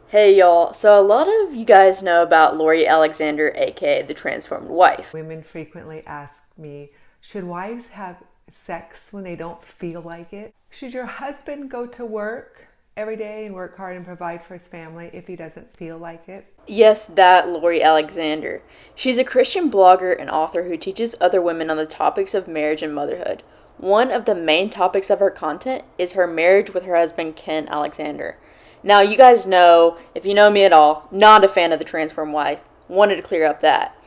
Hey y'all, so a lot of you guys know about Lori Alexander, aka the Transformed Wife. Women frequently ask me, should wives have sex when they don't feel like it? Should your husband go to work every day and work hard and provide for his family if he doesn't feel like it? Yes, that Lori Alexander. She's a Christian blogger and author who teaches other women on the topics of marriage and motherhood. One of the main topics of her content is her marriage with her husband, Ken Alexander. Now, you guys know, if you know me at all, not a fan of the Transformed Wife. Wanted to clear up that.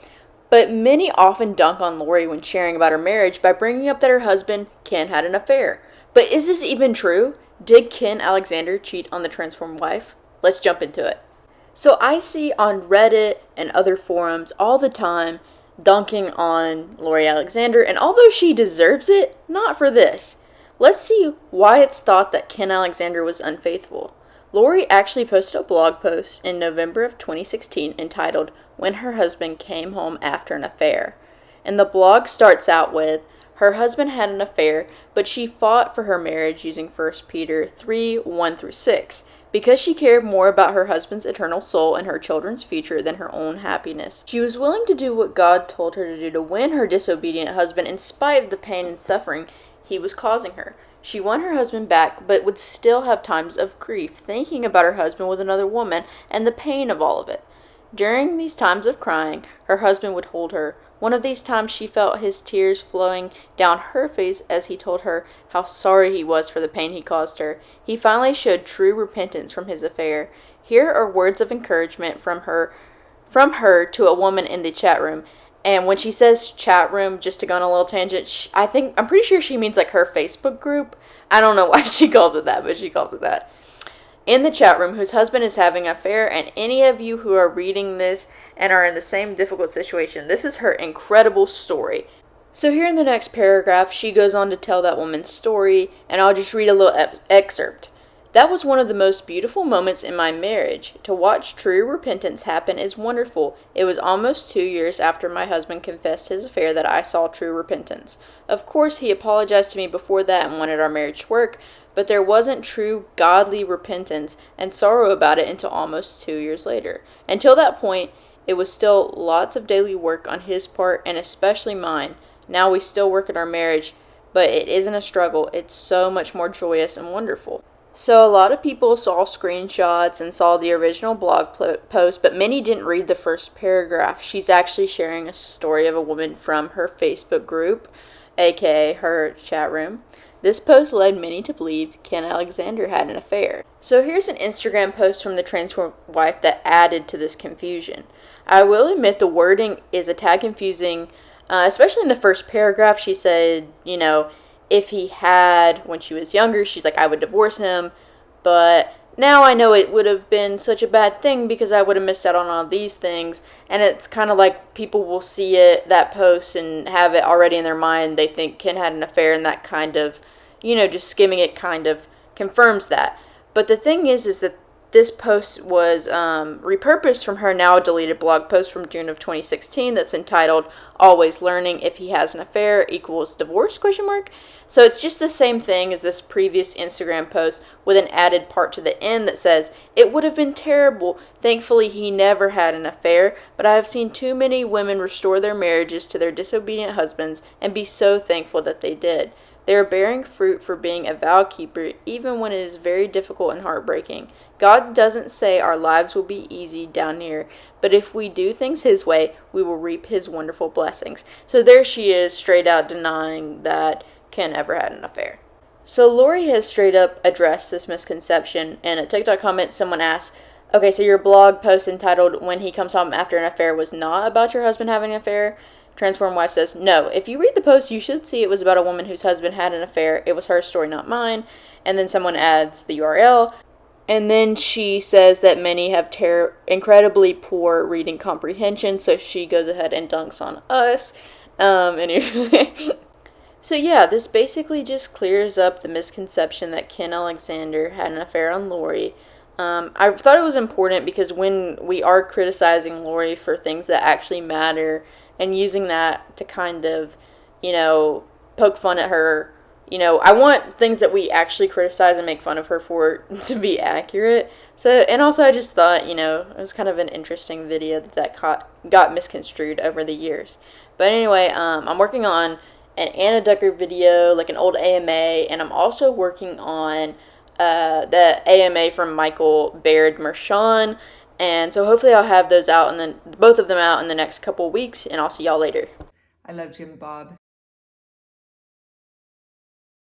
But many often dunk on Lori when sharing about her marriage by bringing up that her husband, Ken, had an affair. But is this even true? Did Ken Alexander cheat on the Transformed Wife? Let's jump into it. So I see on Reddit and other forums all the time dunking on Lori Alexander, and although she deserves it, not for this. Let's see why it's thought that Ken Alexander was unfaithful. Lori actually posted a blog post in November of 2016 entitled When Her Husband Came Home After an Affair. And the blog starts out with, her husband had an affair, but she fought for her marriage using 1 Peter 3:1-6, because she cared more about her husband's eternal soul and her children's future than her own happiness. She was willing to do what God told her to do to win her disobedient husband in spite of the pain and suffering he was causing her. She won her husband back, but would still have times of grief, thinking about her husband with another woman and the pain of all of it. During these times of crying, her husband would hold her. One of these times she felt his tears flowing down her face as he told her how sorry he was for the pain he caused her. He finally showed true repentance from his affair. Here are words of encouragement from her to a woman in the chat room. And when she says chat room, just to go on a little tangent, I'm pretty sure she means like her Facebook group. I don't know why she calls it that, but she calls it that. In the chat room, whose husband is having an affair, and any of you who are reading this and are in the same difficult situation, this is her incredible story. So here in the next paragraph, she goes on to tell that woman's story, and I'll just read a little excerpt. That was one of the most beautiful moments in my marriage. To watch true repentance happen is wonderful. It was almost 2 years after my husband confessed his affair that I saw true repentance. Of course, he apologized to me before that and wanted our marriage to work, but there wasn't true godly repentance and sorrow about it until almost 2 years later. Until that point, it was still lots of daily work on his part and especially mine. Now we still work at our marriage, but it isn't a struggle. It's so much more joyous and wonderful. So a lot of people saw screenshots and saw the original blog post, but many didn't read the first paragraph. She's actually sharing a story of a woman from her Facebook group, aka her chat room. This post led many to believe Ken Alexander had an affair. So here's an Instagram post from the Transformed Wife that added to this confusion. I will admit the wording is a tad confusing, especially in the first paragraph. She said, if he had when she was younger, she's like, I would divorce him, but now I know it would have been such a bad thing because I would have missed out on all these things. And it's kind of like people will see that post and have it already in their mind. They think Ken had an affair, and that kind of, just skimming it kind of confirms that. But the thing is that this post was repurposed from her now deleted blog post from June of 2016 that's entitled Always Learning If He Has an Affair Equals Divorce? So it's just the same thing as this previous Instagram post with an added part to the end that says, it would have been terrible. Thankfully, he never had an affair, but I have seen too many women restore their marriages to their disobedient husbands and be so thankful that they did. They are bearing fruit for being a vow keeper, even when it is very difficult and heartbreaking. God doesn't say our lives will be easy down here, but if we do things His way, we will reap His wonderful blessings. So there she is, straight out denying that Ken ever had an affair. So Lori has straight up addressed this misconception. In a TikTok comment, someone asked, okay, so your blog post entitled When He Comes Home After an Affair was not about your husband having an affair? Transformed Wife says, no, if you read the post, you should see it was about a woman whose husband had an affair. It was her story, not mine. And then someone adds the URL. And then she says that many have incredibly poor reading comprehension, so she goes ahead and dunks on us. Anyway. So yeah, this basically just clears up the misconception that Ken Alexander had an affair on Lori. I thought it was important because when we are criticizing Lori for things that actually matter and using that to kind of, poke fun at her, you know, I want things that we actually criticize and make fun of her for to be accurate. So, and also I just thought, you know, it was kind of an interesting video got misconstrued over the years. But anyway, I'm working on an Anna Ducker video, like an old AMA, and I'm also working on the AMA from Michael Baird Mershon. And so hopefully I'll have those out, and then both of them out in the next couple weeks, and I'll see y'all later. I love Jim Bob.